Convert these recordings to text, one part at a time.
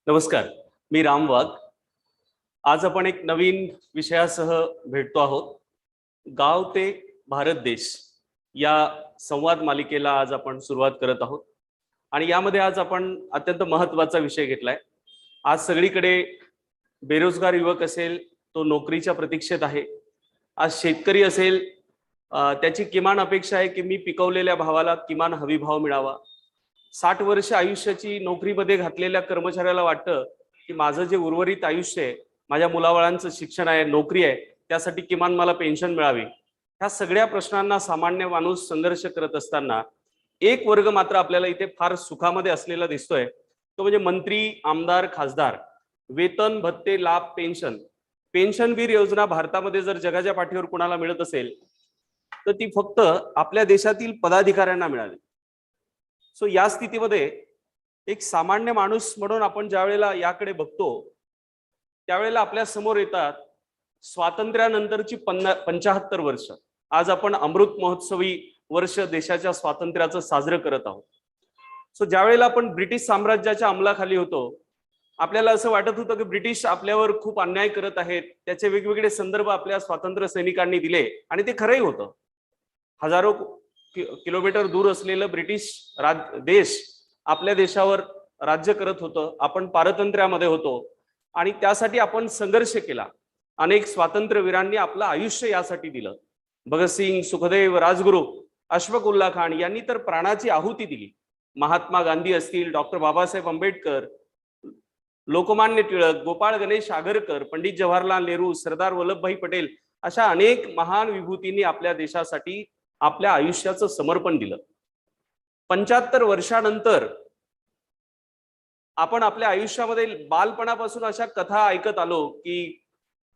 नमस्कार, मी राम वाघ. आज आपण एक नवीन विषयासह भेटतो आहोत. गाव ते भारत देश या संवाद मालिकेला आज आपण सुरुवात करत आहोत आणि यामध्ये आज आपण अत्यंत महत्त्वाचा विषय घेतलाय. आज सगळीकडे बेरोजगार युवक असेल तो नोकरीच्या प्रतीक्षेत आहे. आज शेतकरी असेल त्याची किमान अपेक्षा आहे की मी पिकवलेल्या भावाला किमान हमी भाव मिळावा. 60 वर्ष आयुष्याची नोकरीमध्ये घातलेल्या कर्मचाऱ्याला वाटतं की माझं जे उर्वरित आयुष्य आहे, माझ्या मुलाबाळांचं शिक्षण आहे, नोकरी आहे, त्यासाठी किमान मला पेन्शन मिळावी. ह्या सगळ्या प्रश्नांना सामान्य माणूस संघर्ष करत असताना एक वर्ग मात्र आपल्याला इथे फार सुखामध्ये असलेला दिसतोय. तो म्हणजे मंत्री, आमदार, खासदार. वेतन, भत्ते, लाभ, पेन्शन. पेन्शनवीर योजना भारतामध्ये जर जगाच्या पाठीवर कुणाला मिळत असेल तर ती फक्त आपल्या देशातील पदाधिकाऱ्यांना मिळाली. सो या स्थितीमध्ये एक सामान्य माणूस म्हणून आपण ज्या वेळेला याकडे बघतो त्यावेळेला आपल्या समोर येतात स्वातंत्र्यानंतरची 75 वर्ष. आज आपण अमृत महोत्सवी वर्ष देशाच्या स्वातंत्र्याचं साजरं करत आहोत. सो ज्या वेळेला आपण ब्रिटिश साम्राज्याच्या अंमलाखाली होतो आपल्याला असं वाटत होतं की ब्रिटिश आपल्यावर खूप अन्याय करत आहेत. त्याचे वेगवेगळे संदर्भ आपल्या स्वातंत्र्य सैनिकांनी दिले आणि ते खरंही होतं. हजारो किलोमीटर दूर असलेलं ब्रिटिश देश आपल्या देशावर राज्य करत होतं. आपण पारतंत्र्यामध्ये होतो आणि त्यासाठी आपण संघर्ष केला. अनेक स्वातंत्र्यवीरांनी आपलं आयुष्य यासाठी दिलं. भगतसिंग, सुखदेव, राजगुरू, अशफाक उल्ला खान यांनी तर प्राणाची आहुती दिली. महात्मा गांधी असतील, डॉक्टर बाबासाहेब आंबेडकर, लोकमान्य टिळक, गोपाळ गणेश आगरकर, पंडित जवाहरलाल नेहरू, सरदार वल्लभभाई पटेल अशा अनेक महान विभूतींनी आपल्या देशासाठी आपल्या आयुष्याचं समर्पण दिलं. 75 वर्षानंतर आपण आपल्या आयुष्यामध्ये बालपणापासून अशा कथा ऐकत आलो की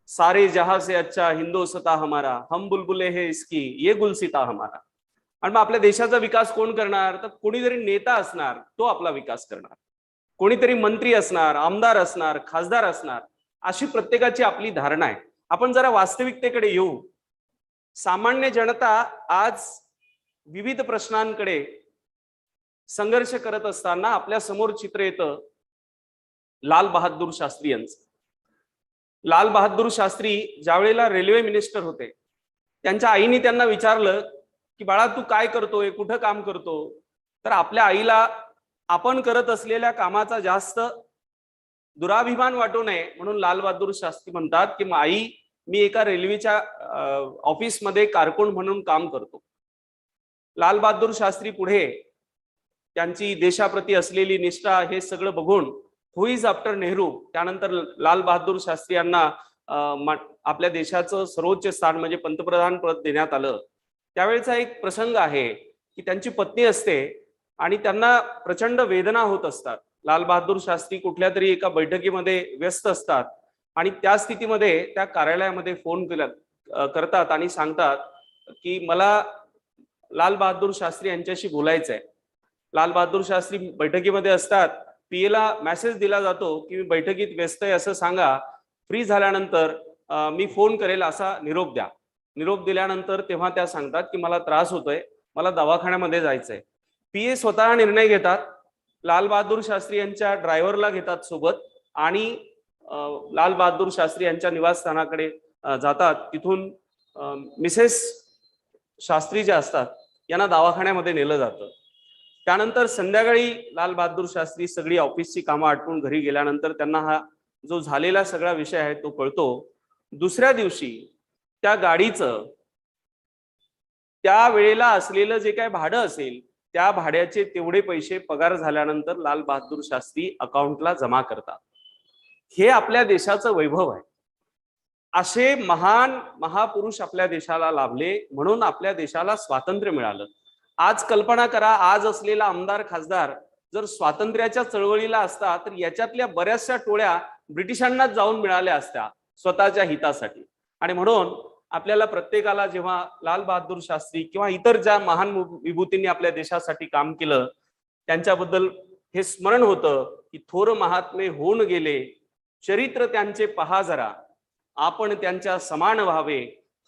सारे जहां से अच्छा हिंदोसता हमारा, हम बुलबुले है इसकी ये गुलसिता हमारा. आणि मग आपल्या देशाचा विकास कोण करणार? तर कोणीतरी नेता असणार, तो आपला विकास करणार. कोणीतरी मंत्री असणार, आमदार असणार, खासदार असणार. अशी प्रत्येकाची आपली धारणा आहे. आपण जरा वास्तविकतेकडे येऊ. सामान्य जनता आज विविध प्रश्नांकडे संघर्ष करत असताना आपल्या समोर चित्र येतं लाल बहादूर शास्त्री यांचं. लाल बहादूर शास्त्री ज्या वेळेला रेल्वे मिनिस्टर होते त्यांच्या आईने त्यांना विचारलं की बाळा तू काय करतोय, कुठं काम करतो? तर आपल्या आईला आपण करत असलेल्या कामाचा जास्त दुराभिमान वाटू नये म्हणून लाल बहादूर शास्त्री म्हणतात की आई मी एका रेल्वेच्या ऑफिसमध्ये कारकून म्हणून काम करतो. लाल बहादूर शास्त्री पुढे त्यांची देशाप्रती असलेली निष्ठा हे सगळं बघून हु इज आफ्टर नेहरू, त्यानंतर लाल बहादूर शास्त्री यांना आपल्या देशाचं सर्वोच्च स्थान म्हणजे पंतप्रधान पद देण्यात आलं. त्यावेळेचा एक प्रसंग आहे की त्यांची पत्नी असते आणि त्यांना प्रचंड वेदना होत असतात. लाल बहादूर शास्त्री कुठल्या तरी एका बैठकीमध्ये व्यस्त असतात आणि त्या स्थितीमध्ये त्या कार्यालयामध्ये फोन करतात आणि सांगतात की मला लाल बहादूर शास्त्री यांच्याशी बोलायचंय. लाल बहादूर शास्त्री बैठकीमध्ये असतात. पीएला मेसेज दिला जातो की मी बैठकीत व्यस्त आहे असं सांगा, फ्री झाल्यानंतर मी फोन करेल असा निरोप द्या. निरोप दिल्यानंतर तेव्हा त्या सांगतात की मला त्रास होतोय, मला दवाखान्यामध्ये जायचंय. पीए स्वतः निर्णय घेतात. लाल बहादूर शास्त्री यांच्या ड्रायव्हरला घेतात सोबत आणि लाल बहादूर शास्त्री यांच्या निवासस्थानाकडे जातात. तिथून मिसेस शास्त्री ज्या असतात यांना दवाखान्यामध्ये नेलं जातं. त्यानंतर संध्याकाळी लाल बहादूर शास्त्री सगळी ऑफिसची कामं आटपून घरी गेल्यानंतर त्यांना हा जो झालेला सगळा विषय आहे तो कळतो. दुसऱ्या दिवशी त्या गाडीचं त्या वेळेला असलेलं जे काय भाडं असेल त्या भाड्याचे तेवढे पैसे पगार झाल्यानंतर लाल बहादूर शास्त्री अकाउंटला जमा करतात. हे आपल्या देशाचं वैभव आहे. असे महान महापुरुष आपल्या देशाला लाभले म्हणून आपल्या देशाला स्वातंत्र्य मिळालं. आज कल्पना करा, आज असलेला आमदार खासदार जर स्वातंत्र्याच्या चळवळीला असता तर याच्यातल्या बऱ्याचशा टोळ्या ब्रिटिशांनाच जाऊन मिळाल्या असत्या स्वतःच्या हितासाठी. आणि म्हणून आपल्याला प्रत्येकाला जेव्हा लाल बहादूर शास्त्री किंवा इतर ज्या महान विभूतींनी आपल्या देशासाठी काम केलं त्यांच्याबद्दल हे स्मरण होतं की थोर महात्मे होऊन गेले, चरित्र त्यांचे पहा जरा, आपण त्यांच्या समान व्हावे,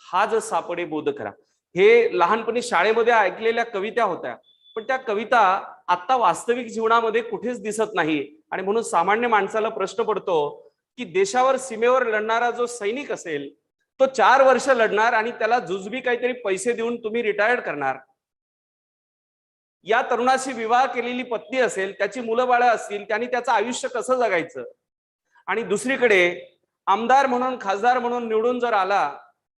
हाज सापडे बोध करा. हे लहानपणी शाळेमध्ये ऐकलेल्या कविता होत्या. पण त्या कविता आता वास्तविक जीवनामध्ये कुठेच दिसत नाही. आणि म्हणून सामान्य माणसाला प्रश्न पडतो की देशावर सीमेवर लढणारा जो सैनिक असेल तो 4 वर्ष लढणार आणि त्याला जुजबी काहीतरी पैसे देऊन तुम्ही रिटायर्ड करणार. या तरुणाशी विवाह केलेली पत्नी असेल, त्याची मुलं बाळं असतील, त्यांनी त्याचं आयुष्य कसं जगायचं. आणि दुसरीकडे आमदार म्हणून खासदार म्हणून निवडून जर आला,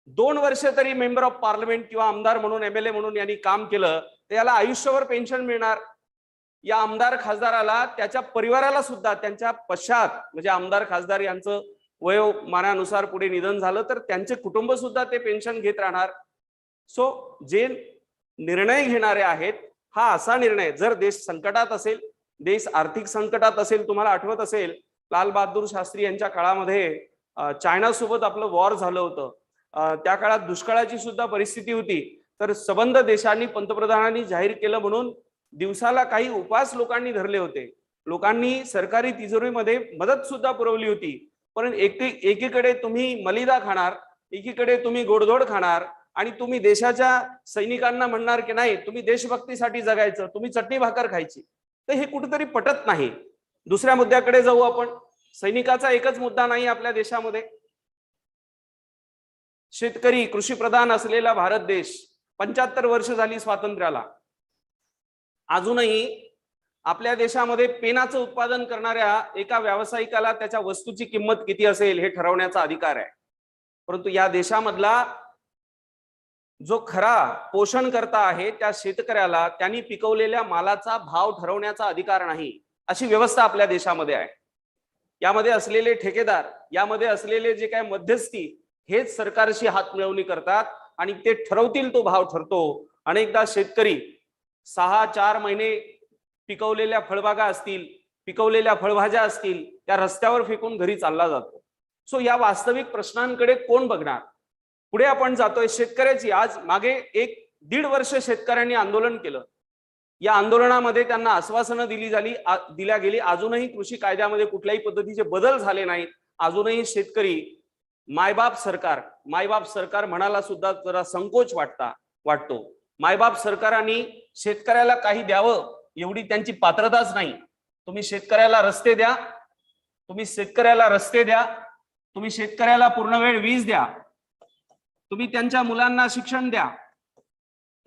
2 वर्ष तरी मेंबर ऑफ पार्लमेंट किंवा आमदार म्हणून एमएलए म्हणून यांनी काम केलं तर याला आयुष्यभर पेन्शन मिळणार. या आमदार खासदाराला त्याच्या परिवाराला सुद्धा त्यांच्या पश्चात म्हणजे आमदार खासदार यांचं वयोमानानुसार पुढे निधन झालं तर त्यांचे कुटुंब सुद्धा ते पेन्शन घेत राहणार. सो जे निर्णय घेणारे आहेत हा असा निर्णय, जर देश संकटात असेल, देश आर्थिक संकटात असेल, तुम्हाला आठवत असेल लाल बहादूर शास्त्री यांच्या काळामध्ये चायना सोबत आपलं वॉर झालं होतं, त्या काळात दुष्काळाची सुद्धा परिस्थिती होती, तर सबंध देशांनी पंतप्रधानांनी जाहीर केलं म्हणून दिवसाला काही उपवास लोकांनी धरले होते. लोकांनी सरकारी तिजोरीमध्ये मदत सुद्धा पुरवली होती. पण एकीकडे तुम्ही मलिदा खाणार, एकीकडे तुम्ही गोडधोड खाणार आणि तुम्ही देशाच्या सैनिकांना म्हणणार की नाही तुम्ही देशभक्तीसाठी जगायचं, तुम्ही चटणी भाकर खायची. तर हे कुठेतरी पटत नाही. दुसऱ्या मुद्द्याकडे जाऊ आपण. सैनिकाचा एकच मुद्दा नाही आपल्या देशामध्ये. शेतकरी कृषी प्रधान असलेला भारत देश, 75 वर्ष झाली स्वातंत्र्याला, अजूनही आपल्या देशामध्ये पेनाचं उत्पादन करणाऱ्या एका व्यावसायिकाला त्याच्या वस्तूची किंमत किती असेल हे ठरवण्याचा अधिकार आहे. परंतु या देशामधला जो खरा पोषण करता आहे त्या शेतकऱ्याला त्यांनी पिकवलेल्या मालाचा भाव ठरवण्याचा अधिकार नाही, अशी व्यवस्था आपल्या देशामध्ये आहे. यामध्ये असलेले ठेकेदार, यामध्ये असलेले जे काय मध्यस्थी हेच सरकारशी हात मिळवणी करतात आणि ते ठरवतील तो भाव ठरतो. अनेकदा शेतकरी 6-4 महिने पिकवलेल्या फळबागा असतील, पिकवलेल्या फळभाज्या असतील, त्या रस्त्यावर फेकून घरी चालला जातो. सो या वास्तविक प्रश्नांकडे कोण बघणार. पुढे आपण जातोय शेतकऱ्याची. आज मागे 1-1.5 वर्ष शेतकऱ्यांनी आंदोलन केलं. या आंदोलनामध्ये त्यांना आश्वासनं दिल्या गेली. अजूनही कृषी कायद्यामध्ये कुठल्याही पद्धतीचे बदल झाले नाहीत. अजूनही शेतकरी मायबाप सरकार म्हणाला सुद्धा जरा संकोच वाटतो. मायबाप सरकारांनी शेतकऱ्याला काही द्यावं एवढी त्यांची पात्रताच नाही. तुम्ही शेतकऱ्याला रस्ते द्या, तुम्ही शेतकऱ्याला पूर्ण वेळ वीज द्या, तुम्ही त्यांच्या मुलांना शिक्षण द्या,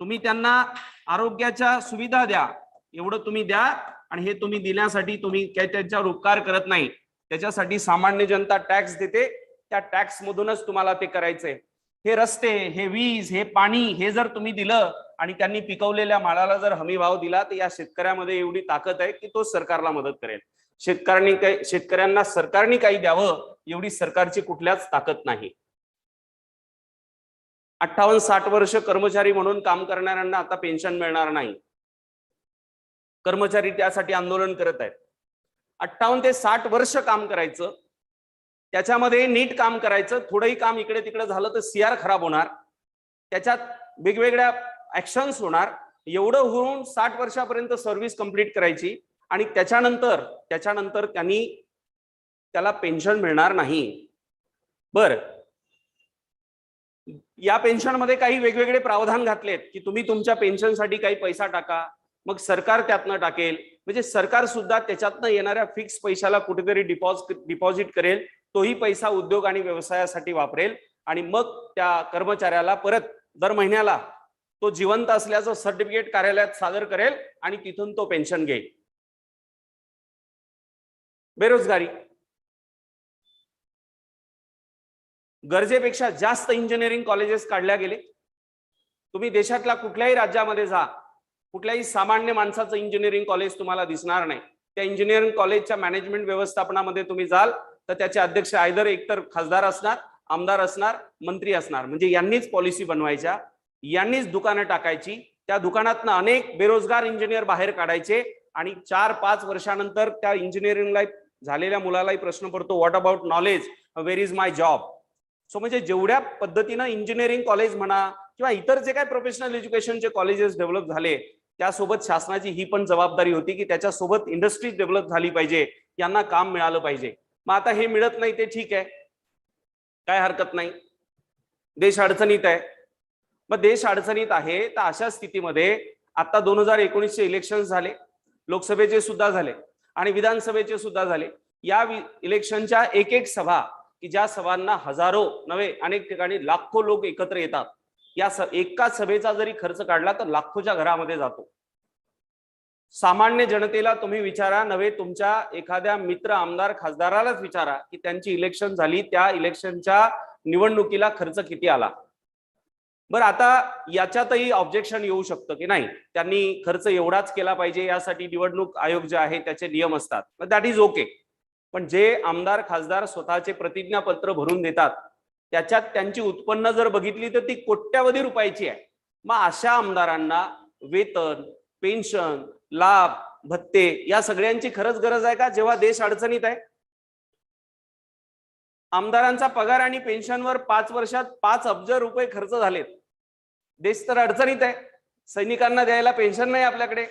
तुम्ही त्यांना आरोग्याच्या सुविधा द्या, एवढं तुम्ही द्या. आणि हे तुम्ही दिल्यासाठी तुम्ही काही त्यांच्यावर उपकार करत नाही. त्याच्यासाठी सामान्य जनता टॅक्स देते, त्या टॅक्स मधूनच तुम्हाला ते करायचंय. हे रस्ते, हे वीज, हे पाणी हे जर तुम्ही दिलं आणि त्यांनी पिकवलेल्या मालाला जर हमी भाव दिला तर या शेतकऱ्यामध्ये एवढी ताकद आहे की तो सरकारला मदत करेल. शेतकऱ्यांना सरकारने काही द्यावं एवढी सरकारची कुठल्याच ताकद नाही. 58-60 वर्ष कर्मचारी म्हणून काम करणाऱ्यांना आता पेन्शन मिळणार नाही. कर्मचारी त्यासाठी आंदोलन करत आहेत. 58 ते 60 वर्ष काम करायचं, त्याच्यामध्ये नीट काम करायचं, थोडंही काम इकडे तिकडे झालं तर सीआर खराब होणार, त्याच्यात वेगवेगळ्या ऍक्शन्स होणार. एवढं होऊन 60 वर्षापर्यंत सर्व्हिस कंप्लीट करायची आणि त्याच्यानंतर त्याला पेन्शन मिळणार नाही. बर, या पेन्शन मध्ये काही वेगवेगळे प्रावधान घातलेत की तुम्ही तुमच्या पेन्शनसाठी काही पैसा टाका, मग सरकार त्यातनं टाकेल. म्हणजे सरकार सुद्धा त्याच्यातनं येणाऱ्या फिक्स पैशाला कुठेतरी डिपॉझिट करेल, तोही पैसा उद्योग आणि व्यवसायासाठी वापरेल आणि मग त्या कर्मचाऱ्याला परत दर महिन्याला तो जिवंत असल्याचं सर्टिफिकेट कार्यालयात सादर करेल आणि तिथून तो पेन्शन घेईल. बेरोजगारी, गरजेपेक्षा जास्त इंजिनिअरिंग कॉलेजेस काढल्या गेले. तुम्ही देशातल्या कुठल्याही राज्यामध्ये जा, कुठल्याही सामान्य माणसाचं इंजिनिअरिंग कॉलेज तुम्हाला दिसणार नाही. त्या इंजिनिअरिंग कॉलेजच्या मॅनेजमेंट व्यवस्थापनामध्ये तुम्ही जाल तर त्याचे अध्यक्ष आयदर एकतर खासदार असणार, आमदार असणार, मंत्री असणार. म्हणजे यांनीच पॉलिसी बनवायच्या, यांनीच दुकानं टाकायची, त्या दुकानातनं अनेक बेरोजगार इंजिनियर बाहेर काढायचे आणि 4-5 वर्षानंतर त्या इंजिनिअरिंगला झालेल्या मुलालाही प्रश्न पडतो, what about knowledge, where is my job. So म्हणजे जेवढ्या पद्धतीनं इंजिनिअरिंग कॉलेज म्हणा किंवा इतर जे काही प्रोफेशनल एज्युकेशनचे कॉलेजेस डेव्हलप झाले त्यासोबत शासनाची ही पण जबाबदारी होती की त्याच्यासोबत इंडस्ट्रीज डेव्हलप झाली पाहिजे, यांना काम मिळालं पाहिजे. मग आता हे मिळत नाही ते ठीक आहे, काय हरकत नाही, देश अडचणीत आहे. मग देश अडचणीत आहे तर अशा स्थितीमध्ये आता 2019चे इलेक्शन झाले, लोकसभेचे सुद्धा झाले आणि विधानसभेचे सुद्धा झाले. या इलेक्शनच्या एक एक सभा की ज्या सभांना हजारो नव्हे अनेक ठिकाणी लाखो लोक एकत्र येतात, या एका सभेचा जरी खर्च काढला तर लाखोच्या घरामध्ये जातो. सामान्य जनतेला तुम्ही विचारा, नव्हे तुमच्या एखाद्या मित्र आमदार खासदारालाच विचारा की त्यांची इलेक्शन झाली, त्या इलेक्शनच्या निवडणुकीला खर्च किती आला. बरं, आता याच्यातही ऑब्जेक्शन येऊ शकतं की नाही, त्यांनी खर्च एवढाच केला पाहिजे, यासाठी निवडणूक आयोग जे आहे त्याचे नियम असतात, दॅट इज ओके. पण जे आमदार खासदार स्वतःचे प्रतिज्ञापत्र भरून देतात त्याच्यात त्यांची उत्पन्न जर बघितली तर ती कोट्यावधी रुपयाची आहे. मग अशा आमदारांना वेतन, पेन्शन, लाभ, भत्ते या सगळ्यांची खरंच गरज आहे का जेव्हा देश अडचणीत आहे? आमदारांचा पगार आणि पेन्शनवर 5 वर्षात 5 अब्ज रुपये खर्च झालेत. देश तर अडचणीत आहे. सैनिकांना द्यायला पेन्शन नाही आपल्याकडे,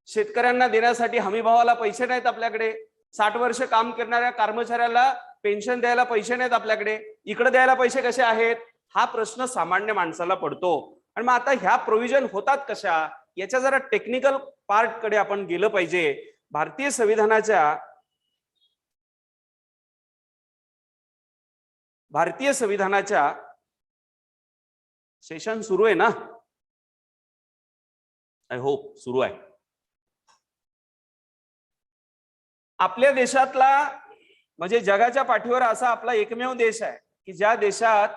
शेतकऱ्यांना देण्यासाठी हमीभावाला पैसे नाहीत आपल्याकडे, 60 वर्ष काम करणाऱ्या कर्मचाऱ्याला पेन्शन द्यायला पैसे नाहीत आपल्याकडे, इकडे द्यायला पैसे कसे आहेत? हा प्रश्न सामान्य माणसाला पडतो. आणि मग आता ह्या प्रोव्हिजन होतात कशा, याच्या जरा टेक्निकल पार्ट कडे आपण गेलं पाहिजे. भारतीय संविधानाच्या सेशन सुरू आहे ना, आय होप सुरू आहे. आपल्या देशातला म्हणजे जगाच्या पाठीवर असा आपला एकमेव देश आहे की ज्या देशात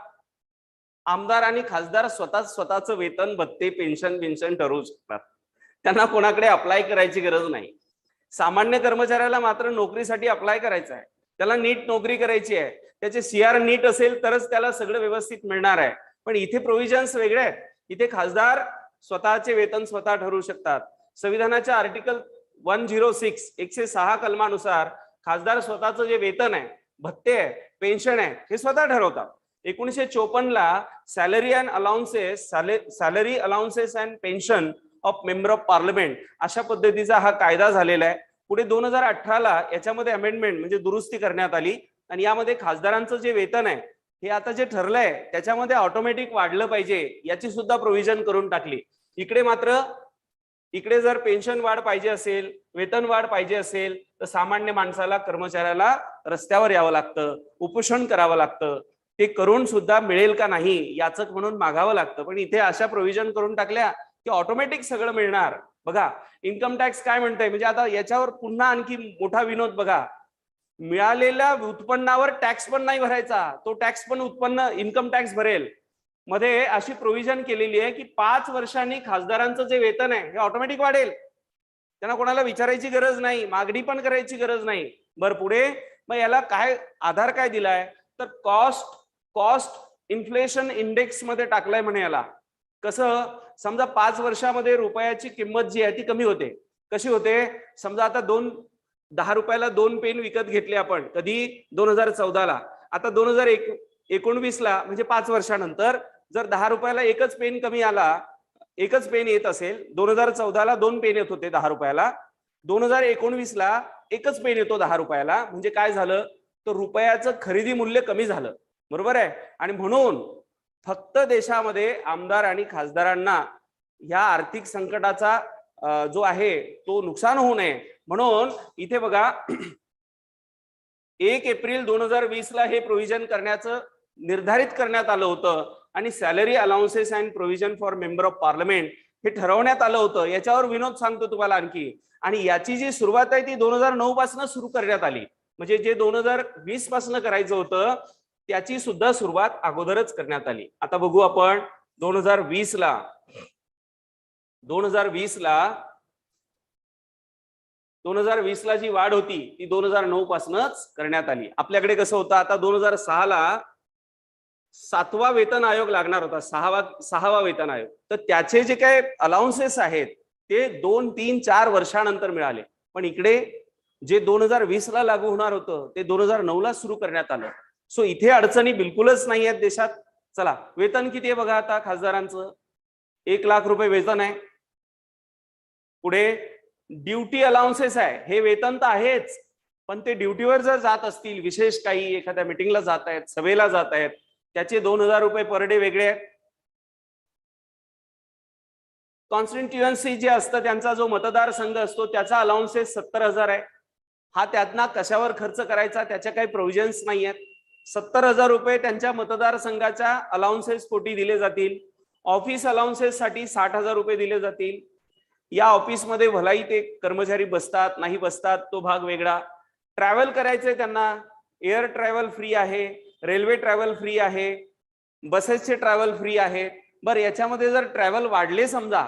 आमदार आणि खासदार स्वतःचं वेतन, भत्ते, पेन्शन ठरवू शकतात. त्यांना कोणाकडे अप्लाय करायची गरज नाही. सामान्य कर्मचाऱ्याला मात्र नोकरीसाठी अप्लाय करायचा आहे, त्याला नीट नोकरी करायची आहे, त्याचे CR नीट असेल तरच त्याला सगळं व्यवस्थित मिळणार आहे. पण इथे प्रोव्हिजन्स वेगळे आहेत. इथे खासदार स्वतःचे वेतन स्वतः ठरवू शकतात. संविधानाच्या आर्टिकल 106 106 कलमानुसार खासदार स्वतःचं जे वेतन आहे, भत्ते आहे, पेन्शन आहे हे स्वतः ठरवतात. 1954 ला salary allowances and pension of member of parliament अशा पद्धतीचा हा कायदा झालेला आहे. पुढे 2018 ला याच्यामध्ये अमेंडमेंट म्हणजे दुरुस्ती करण्यात आली आणि यामध्ये खासदारांचं जे वेतन आहे हे आता जे ठरलंय त्याच्यामध्ये ऑटोमॅटिक वाढलं पाहिजे याची सुद्धा प्रोव्हिजन करून टाकली. इकडे जर पेन्शन वाढ पाहिजे असेल, वेतन वाढ पाहिजे असेल तर सामान्य माणसाला, कर्मचाऱ्याला रस्त्यावर यावं लागतं, उपोषण करावं लागतं. ते करून सुद्धा मिळेल का नाही याचक म्हणून मागावं लागतं. पण इथे अशा प्रोव्हिजन करून टाकल्या की ऑटोमॅटिक सगळं मिळणार. बघा इन्कम टॅक्स काय म्हणतंय, म्हणजे आता याच्यावर पुन्हा आणखी मोठा विनोद बघा, मिळालेल्या उत्पन्नावर टॅक्स पण नाही भरायचा, तो टॅक्स पण उत्पन्न इन्कम टॅक्स भरेल. मध्ये अशी प्रोव्हिजन केलेली आहे की 5 वर्षांनी खासदारांचं जे वेतन आहे हे ऑटोमॅटिक वाढेल, त्यांना कोणाला विचारायची गरज नाही, मागणी पण करायची गरज नाही. बरं, पुढे मग याला काय आधार काय दिलाय तर कॉस्ट इन्फ्लेशन इंडेक्स मध्ये टाकलाय म्हणे. याला कसं, समजा 5 वर्षामध्ये रुपयाची किंमत जी आहे ती कमी होते. कशी होते, समजा आता 10 रुपयाला 2 पेन विकत घेतले आपण कधी 2014 ला, आता 2019 ला म्हणजे 5 वर्षानंतर जर 10 रुपयाला एकच पेन कमी आला, एकच पेन येत असेल, 2014 ला 2 पेन येत होते 10 रुपयाला, 2019 ला एकच पेन येतो 10 रुपयाला, म्हणजे काय झालं तर रुपयाचं खरेदी मूल्य कमी झालं. बरोबर आहे. आणि म्हणून फक्त देशामध्ये आमदार आणि खासदारांना ह्या आर्थिक संकटाचा जो आहे तो नुकसान होऊ नये म्हणून इथे बघा 1 एप्रिल 2020 ला हे प्रोव्हिजन करण्याचं निर्धारित करण्यात आलं होतं आणि salary allowances and provision for member of parliament हे ठरवण्यात आलं होतं. याच्यावर विनोद सांगतो तुम्हाला आणखी, आणि याची जी सुरुवात आहे ती 2009 पासून सुरू करण्यात आली. म्हणजे जे 2020 पासून करायचं होतं त्याची सुद्धा सुरुवात अगोदरच करण्यात आली. आता बघू आपण 2020 ला जी वाढ होती ती 2009 पासूनच करण्यात आली. आपल्याकडे कसं होतं, आता 2006 ला 7वा वेतन आयोग लागणार होता, 6वा वेतन आयोग, तर त्याचे जे काही अलाउन्सेस आहेत ते 2, 3, 4 वर्षानंतर मिळाले. पण इकडे जे 2020 ला लागू होणार होतं ते 2009 ला सुरू करण्यात आलं. सो इथे अडचणी बिलकुलच नाही आहेत देशात. चला, वेतन किती आहे बघा, आता खासदारांचं 1 लाख रुपये वेतन आहे. पुढे ड्युटी अलाउन्सेस आहे, हे वेतन तर आहेच, पण ते ड्युटीवर जर जात असतील, विशेष काही एखाद्या मिटिंगला जात आहेत, सभेला जात आहेत, त्याचे 2000 रुपये पर डे वेगळे आहेत. कॉन्स्टिट्युएन्सी जे असतं त्यांचा जो मतदारसंघ असतो त्याचा अलाउन्सेस 70,000 आहे. हा त्यातना कशावर खर्च करायचा त्याच्या काही प्रोव्हिजन्स नाही आहेत. 70,000 रुपये त्यांच्या मतदारसंघाच्या अलाउन्सेस पोटी दिले जातील. ऑफिस अलाउन्सेस साठी 60,000 रुपये दिले जातील. या ऑफिसमध्ये भलाई ते कर्मचारी बसतात नाही बसतात तो भाग वेगळा. ट्रॅव्हल करायचंय त्यांना, एअर ट्रॅव्हल फ्री आहे, रेल्वे ट्रॅव्हल फ्री आहे, बसेसचे ट्रॅव्हल फ्री आहे. बरं, याच्यामध्ये जर ट्रॅव्हल वाढले समजा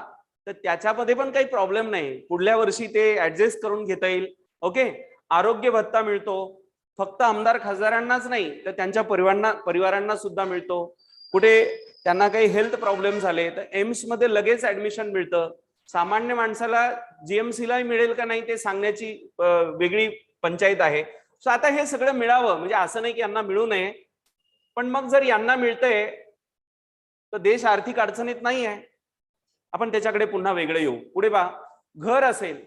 तर त्याच्यामध्ये पण काही प्रॉब्लेम नाही, पुढल्या वर्षी ते ऍडजस्ट करून घेता येईल. ओके. आरोग्य भत्ता मिळतो, फक्त आमदार खासदारांनाच नाही तर त्यांच्या परिवारांना सुद्धा मिळतो. कुठे त्यांना काही हेल्थ प्रॉब्लेम झाले तर एम्स मध्ये लगेच ऍडमिशन मिळतं. सामान्य माणसाला जीएमसीला मिळेल का नाही ते सांगण्याची वेगळी पंचायत आहे. सो आता हे सगळं मिळावं म्हणजे असं नाही की यांना मिळू नये, पण मग जर यांना मिळतंय तर देश आर्थिक अडचणीत नाही आहे. आपण त्याच्याकडे पुन्हा वेगळं येऊ. पुढे पहा, घर असेल,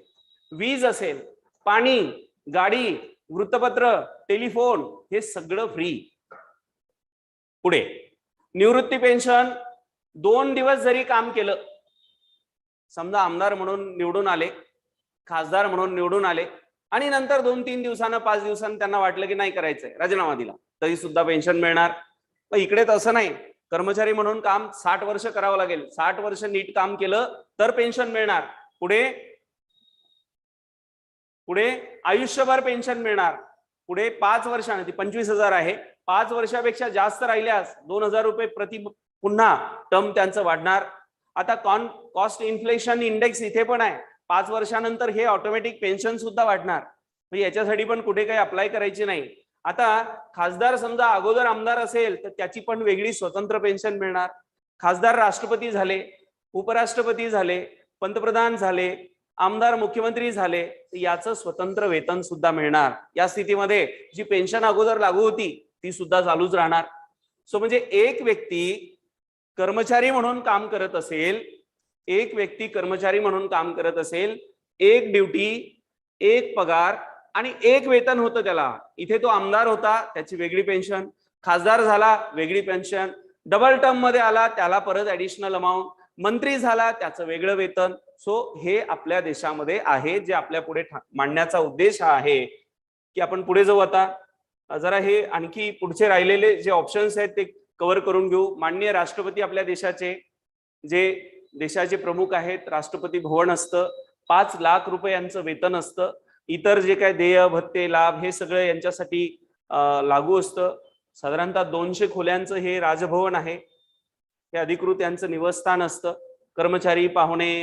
वीज असेल, पाणी, गाडी, वृत्तपत्र, टेलिफोन हे सगळं फ्री. पुढे निवृत्ती पेन्शन, 2 दिवस जरी काम केलं, समजा आमदार म्हणून निवडून आले, खासदार म्हणून निवडून आले आणि नंतर 2-3 दिवसानं 5 दिवसानं त्यांना वाटलं की नाही करायचंय, राजीनामा दिला, तरी सुद्धा पेन्शन मिळणार. पण इकडे तसं नाही, कर्मचारी म्हणून काम 60 वर्ष करावं लागेल, 60 वर्ष नीट काम केलं तर पेन्शन मिळणार. पुढे पुढे आयुष्यभर पेन्शन मिळणार. पुढे 5 वर्षांनी ती 25,000 आहे, 5 वर्षापेक्षा जास्त राहिल्यास 2,000 रुपये प्रति पुन्हा टर्म त्यांचं वाढणार. आता कॉस्ट इन्फ्लेशन इंडेक्स इथे पण आहे, 5 वर्षानंतर हे ऑटोमॅटिक पेन्शन सुद्धा वाढणार. म्हणजे याच्यासाठी पण कुठे काही अप्लाय करायची नाही. आता खासदार समजा अगोदर आमदार असेल तर त्याची पण वेगळी स्वतंत्र पेन्शन मिळणार. खासदार राष्ट्रपती झाले, उपराष्ट्रपती झाले, पंतप्रधान झाले, आमदार मुख्यमंत्री झाले, याचं स्वतंत्र वेतन सुद्धा मिळणार. या स्थितीमध्ये जी पेन्शन अगोदर लागू होती ती सुद्धा चालूच राहणार. सो म्हणजे एक व्यक्ती कर्मचारी म्हणून काम करत असेल, एक व्यक्ती कर्मचारी म्हणून काम करत असेल, एक ड्युटी, एक पगार आणि एक वेतन होतं त्याला. इथे तो आमदार होता त्याची वेगळी पेन्शन, खासदार झाला वेगळी पेन्शन, डबल टर्म मध्ये आला त्याला परत ऍडिशनल अमाऊंट, मंत्री झाला त्याचं वेगळं वेतन. सो हे आपल्या देशामध्ये आहे, जे आपल्या पुढे मांडण्याचा उद्देश हा आहे की आपण पुढे जाऊ. आता जरा हे आणखी पुढचे राहिलेले जे ऑप्शन्स आहेत ते कव्हर करून घेऊ. माननीय राष्ट्रपती आपल्या देशाचे, जे देशाचे प्रमुख आहेत, राष्ट्रपती भवन असतं, 5 लाख रुपये यांचं वेतन असतं. इतर जे काय देय भत्ते लाभ हे सगळं यांच्यासाठी लागू असतं. साधारणतः 200 खोल्यांचं हे राजभवन आहे, हे अधिकृत यांचं निवासस्थान असतं. कर्मचारी, पाहुणे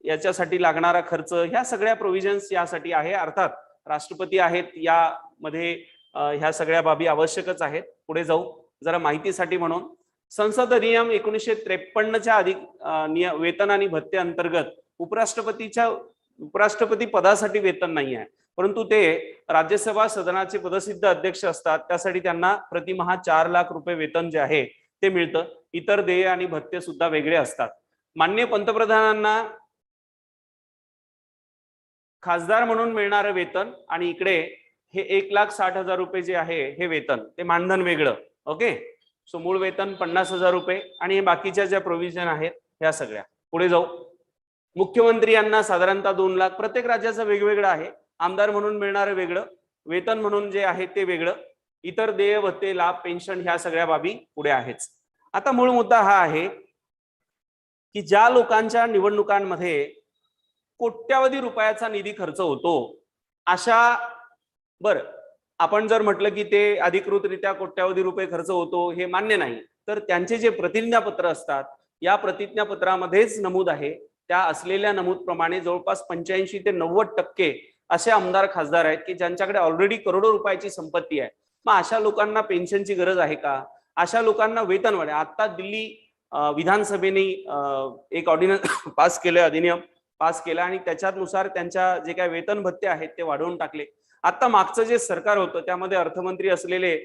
याच्यासाठी लागणारा खर्च, ह्या सगळ्या प्रोव्हिजन्स यासाठी आहे. अर्थात राष्ट्रपती आहेत यामध्ये ह्या सगळ्या बाबी आवश्यकच आहेत. पुढे जाऊ जरा माहितीसाठी म्हणून. संसद अधिनियम 1953च्या वेतन आणि भत्ते अंतर्गत उपराष्ट्रपती पदासाठी वेतन नाही आहे, परंतु ते राज्यसभा सदनाचे पदसिद्ध अध्यक्ष असतात, त्यासाठी त्यांना प्रतिमाह 4 लाख रुपये वेतन जे आहे ते मिळतं. इतर देय आणि भत्ते सुद्धा वेगळे असतात. माननीय पंतप्रधानांना खासदार म्हणून मिळणारं वेतन आणि इकडे हे 1,60,000 रुपये जे आहे हे वेतन, ते मानधन वेगळं. ओके. सो मूळ वेतन 50,000 रुपये आणि हे बाकीच्या ज्या प्रोव्हिजन आहेत ह्या सगळ्या. पुढे जाऊ. मुख्यमंत्री यांना साधारणतः 2 लाख, प्रत्येक राज्याचं वेगवेगळं आहे. आमदार म्हणून मिळणारं वेगळं, वेतन म्हणून जे आहे ते वेगळं, इतर देय भत्ते लाभ पेन्शन ह्या सगळ्या बाबी पुढे आहेच. आता मूळ मुद्दा हा आहे की ज्या लोकांच्या निवडणुकांमध्ये कोट्यावधी रुपयाचा निधी खर्च होतो अशा, बरं आपण जर म्हटलं की ते अधिकृतरित्या कोट्यावधी रुपये खर्च होतो हे मान्य नाही, तर त्यांचे जे प्रतिज्ञापत्र असतात या प्रतिज्ञापत्रामध्येच नमूद आहे, त्या असलेल्या नमूद प्रमाणे जवळपास 85 ते 90% असे आमदार खासदार आहेत की ज्यांच्याकडे ऑलरेडी करोडो रुपयाची संपत्ती आहे. मग अशा लोकांना पेन्शनची गरज आहे का? अशा लोकांना वेतन वाढ. आता दिल्ली विधानसभेने एक ऑर्डिनन्स पास केले, अधिनियम पास केला आणि त्याच्यानुसार त्यांच्या जे काय वेतन भत्ते आहेत ते वाढवून टाकले. आता मागचं जे सरकार होतं त्यामध्ये अर्थमंत्री असलेले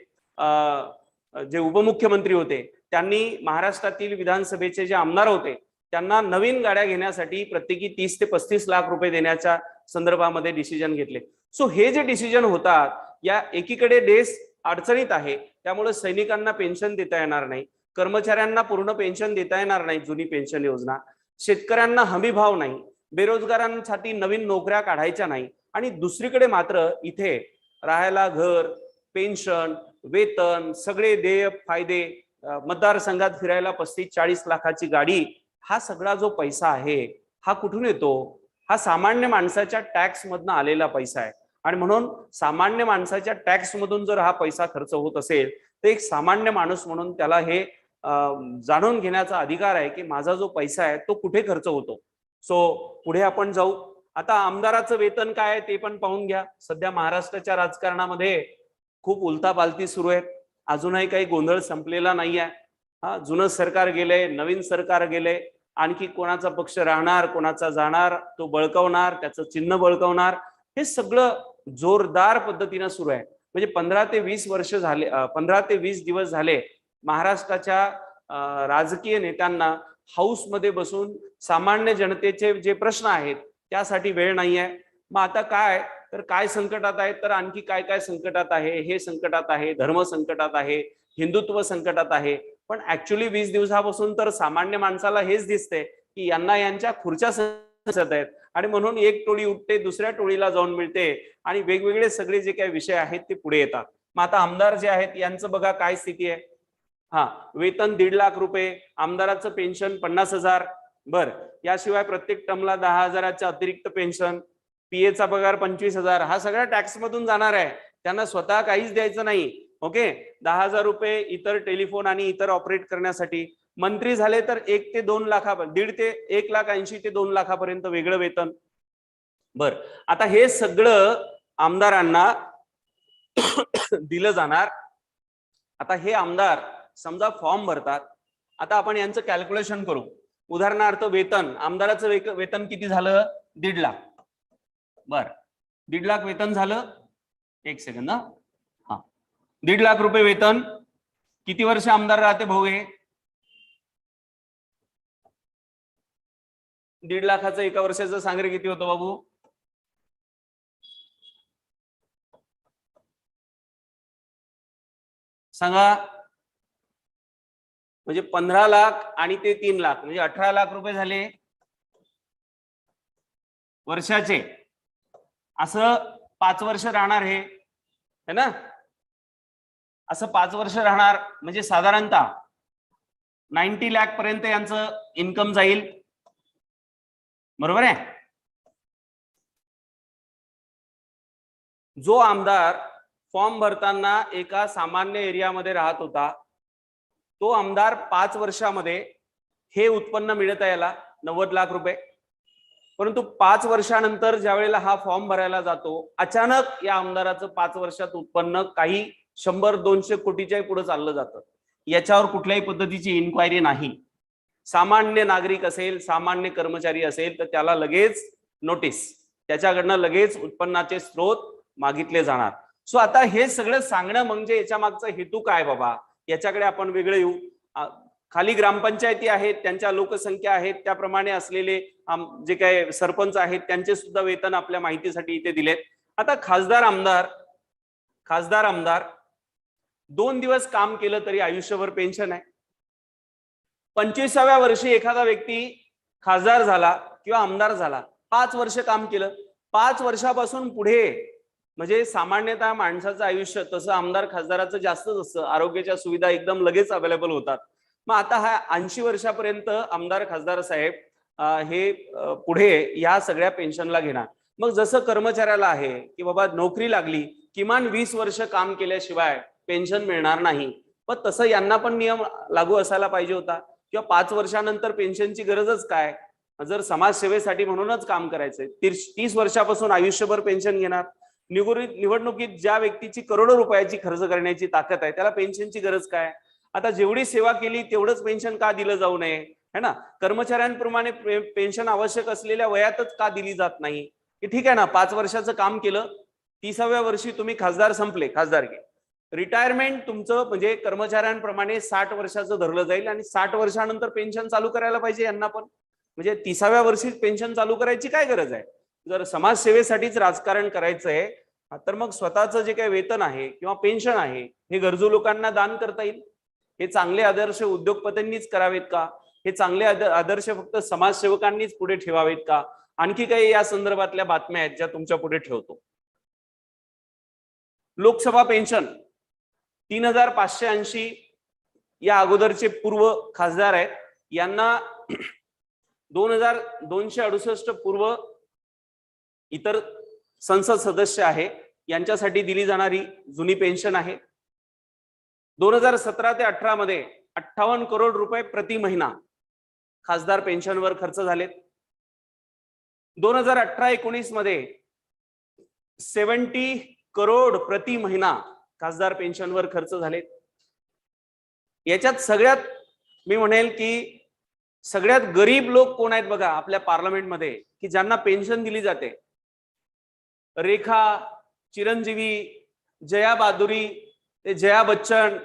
जे उपमुख्यमंत्री होते त्यांनी महाराष्ट्रातील विधानसभेचे जे आमदार होते त्यांना नवीन गाड्या घेण्यासाठी प्रत्येकी 30 ते 35 लाख रुपये देण्याच्या संदर्भामध्ये डिसिजन घेतले. सो हे जे डिसिजन होतात, या एकीकडे देश अडचणीत आहे, त्यामुळे सैनिकांना पेन्शन देता येणार नाही, कर्मचाऱ्यांना पूर्ण पेन्शन देता येणार नाही, जुनी पेन्शन योजना, शेतकऱ्यांना हमी भाव नाही, बेरोजगारांसाठी नवीन नोकऱ्या काढायच्या नाही, आणि दुसरीकडे मात्र इथे राहायला घर, पेन्शन, वेतन, सगळे देय फायदे, मतदारसंघात फिरायला 35-40 लाखाची गाडी, हा सगळा जो पैसा आहे हा कुठून येतो? हा सामान्य माणसाच्या टॅक्स मधनं आलेला पैसा आहे. आणि म्हणून सामान्य माणसाच्या टॅक्स मधून जर हा पैसा खर्च होत असेल तर एक सामान्य माणूस म्हणून त्याला हे जाणून घेण्याचा अधिकार आहे की माझा जो पैसा आहे तो कुठे खर्च होतो. सो पुढे आपण जाऊ. आता आमदाराचं वेतन काय आहे ते पण पाहून घ्या. सध्या महाराष्ट्राच्या राजकारणामध्ये खूप उलथापालथी सुरू आहे. अजूनही काही गोंधळ संपलेला नाही आहे. हा, जुनं सरकार गेले, नवीन सरकार गेले, आणखी कोणाचा पक्ष राहणार, कोणाचा जाणार, तो बळकवणार, त्याचं चिन्ह बळकवणार, हे सगळं जोरदार पद्धतीनं सुरू आहे. म्हणजे 15 ते 20 वर्ष झाले, 15 ते 20 दिवस झाले महाराष्ट्राच्या राजकीय नेत्यांना हाऊसमध्ये बसून सामान्य जनतेचे जे प्रश्न आहेत त्यासाठी वेळ नाही आहे. मग आता काय, तर काय संकटात आहे, तर आणखी काय काय संकटात आहे, हे संकटात आहे, धर्म संकटात आहे, हिंदुत्व संकटात आहे. पण ऍक्च्युली 20 दिवसापासून तर सामान्य माणसाला हेच दिसते की यांना यांच्या खुर्च्या दिसत आहेत, आणि म्हणून एक टोळी उठते, दुसऱ्या टोळीला जाऊन मिळते, आणि वेगवेगळे सगळे जे काही विषय आहेत ते पुढे येतात. मग आता आमदार जे आहेत यांचं बघा काय स्थिती आहे. हा, वेतन 1.5 लाख रुपये, आमदाराचं पेन्शन 50,000, बर, याशिवाय प्रत्येक टर्मला 10,000च्या अतिरिक्त पेन्शन, पीएचा पगार 25,000, हा सगळा टॅक्स मधून जाणार आहे, त्यांना स्वतः काहीच द्यायचं नाही. ओके, 10,000 रुपये इतर टेलिफोन आणि इतर ऑपरेट करण्यासाठी. मंत्री झाले तर 1 ते 2 लाखापर्यंत, 1.5 ते 1,80,000 ते 2 लाखापर्यंत वेगळं वेतन. बर, आता हे सगळं आमदारांना दिलं जाणार. आता हे आमदार समजा फॉर्म भरतात. आता आपण यांचं कॅल्क्युलेशन करू. उदाहरणार्थ वेतन, आमदाराचं वेतन किती झालं? 1.5 लाख. बर, 1.5 लाख वेतन झालं. एक सेकंद. हा, 1.5 लाख रुपये वेतन. किती वर्ष आमदार राहते भाऊ? हे 1.5 लाखाचं एका वर्षाचं सांग रे, किती होतं बाबू? सांगा. म्हणजे 15 लाख आणि ते 3 लाख म्हणजे 18 लाख रुपये झाले वर्षाचे. असं 5 वर्ष राहणार हे, है ना? असं 5 वर्ष राहणार म्हणजे साधारणतः 90 लाख पर्यंत यांचं इन्कम जाईल. बरोबर आहे? जो आमदार फॉर्म भरताना एका सामान्य एरियामध्ये राहत होता, तो आमदार 5 वर्षामध्ये हे उत्पन्न मिळत आहे याला 90 लाख रुपये. परंतु 5 वर्षानंतर ज्या वेळेला हा फॉर्म भरायला जातो, अचानक या आमदाराचं 5 वर्षात उत्पन्न काही 100-200 कोटीच्या पुढे चाललं जातं. याच्यावर कुठल्याही पद्धतीची इन्क्वायरी नाही. सामान्य नागरिक असेल, सामान्य कर्मचारी असेल तर त्याला लगेच नोटीस, त्याच्याकडनं लगेच उत्पन्नाचे स्रोत मागितले जाणार. सो आता हे सगळं सांगणं म्हणजे याच्या मागचा हेतू काय बाबा, याच्याकडे आपण वेगळं येऊ. खाली ग्रामपंचायती आहेत, त्यांच्या लोकसंख्या आहेत, त्याप्रमाणे असलेले जे काही सरपंच आहेत त्यांचे सुद्धा वेतन आपल्या माहितीसाठी इथे दिलेत. आता खासदार आमदार 2 दिवस काम केलं तरी आयुष्यभर पेन्शन आहे. 25व्या वर्षी एखादा व्यक्ती खासदार झाला किंवा आमदार झाला, 5 वर्ष काम केलं, 5 वर्षापासून पुढे म्हणजे सामान्यतः माणसाचं आयुष्य तसं आमदार खासदाराचं जास्तच असतं. आरोग्याच्या सुविधा एकदम लगेच अवेलेबल होतात. मग आता हा 80 वर्षापर्यंत आमदार खासदार साहेब हे पुढे या सगळ्या पेन्शनला घेणार. मग जसं कर्मचाऱ्याला आहे की बाबा नोकरी लागली, किमान 20 वर्ष काम केल्याशिवाय पेन्शन मिळणार नाही, पण तसं यांना पण नियम लागू असायला पाहिजे होता. किंवा 5 वर्षानंतर पेन्शनची गरजच काय, जर समाजसेवेसाठी म्हणूनच काम करायचंय, 30 वर्षापासून आयुष्यभर पेन्शन घेणार. निवडणुकीत ज्या व्यक्तीची करोडो रुपयाची खर्च करण्याची ताकद आहे त्याला पेन्शनची गरज काय? आता जेवढी सेवा केली तेवढंच पेन्शन का दिलं जाऊ नये, है ना? कर्मचाऱ्यांप्रमाणे पेन्शन आवश्यक असलेल्या वयातच का दिली जात नाही? की ठीक आहे ना, 5 वर्षाचं काम केलं, 30व्या वर्षी तुम्ही खासदार संपले, खासदारकी, रिटायरमेंट तुमचं म्हणजे कर्मचाऱ्यांप्रमाणे 60 वर्षाचं धरलं जाईल आणि 60 वर्षानंतर पेन्शन चालू करायला पाहिजे यांना पण. म्हणजे 30व्या वर्षी पेन्शन चालू करायची काय गरज आहे? जर समाजसेवेसाठीच राजकारण करायचंय तर मग स्वतःचं जे काही वेतन आहे किंवा पेन्शन आहे हे गरजू लोकांना दान करता येईल. हे चांगले आदर्श उद्योगपतींनीच करावेत का? हे चांगले आदर्श फक्त समाजसेवकांनीच पुढे ठेवावेत का? आणखी काही या संदर्भातल्या बातम्या आहेत ज्या तुमच्या पुढे ठेवतो. लोकसभा पेन्शन 3580 या अगोदरचे पूर्व खासदार आहेत, यांना 2268 पूर्व इतर संसद सदस्य आहे यांच्यासाठी दिली जाणारी जुनी पेन्शन आहे. 2017 ते 18 मध्ये 58 करोड रुपये प्रति महिना खासदार पेन्शनवर खर्च झालेत. 2018-19 मध्ये 70 करोड प्रति महिना खासदार पेन्शनवर खर्च झालेत. याच्यात सगळ्यात मी म्हणेल की सगळ्यात गरीब लोक कोण आहेत बघा आपल्या पार्लमेंटमध्ये, की ज्यांना पेन्शन दिली जाते. रेखा, चिरंजीवी, जया बादुरी, जया बच्चन,